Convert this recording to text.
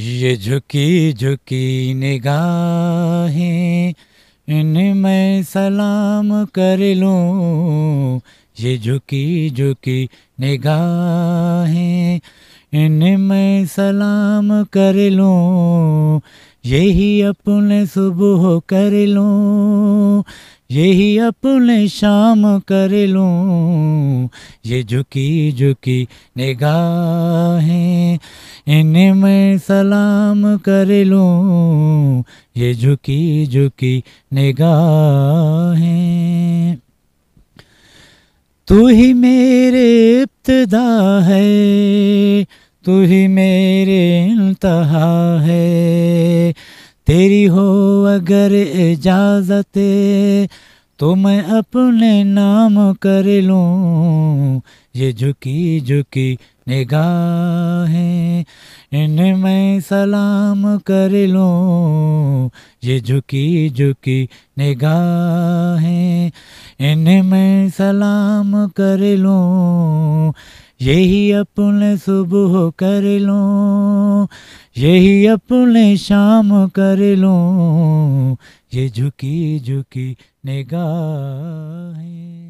ये झुकी झुकी निगाहें, इनमें सलाम कर लूं। ये झुकी झुकी निगाहें, इनमें सलाम कर लूं। यही अपने सुबह कर लूं, यही अपने शाम कर लूं। ये झुकी झुकी निगाहें, इनमें सलाम कर लूं। ये झुकी झुकी निगाहें। तू ही मेरे इब्तिदा है, तू ही मेरे इंतहा है। तेरी हो अगर इजाज़त तो मैं अपने नाम कर लूं। ये झुकी झुकी निगाहें, इनमें सलाम कर लूं। ये झुकी झुकी निगाहें, इनमें सलाम कर लूं। यही अपने सुबह कर लूं, यही अपने शाम कर लूं। ये झुकी झुकी निगाहें।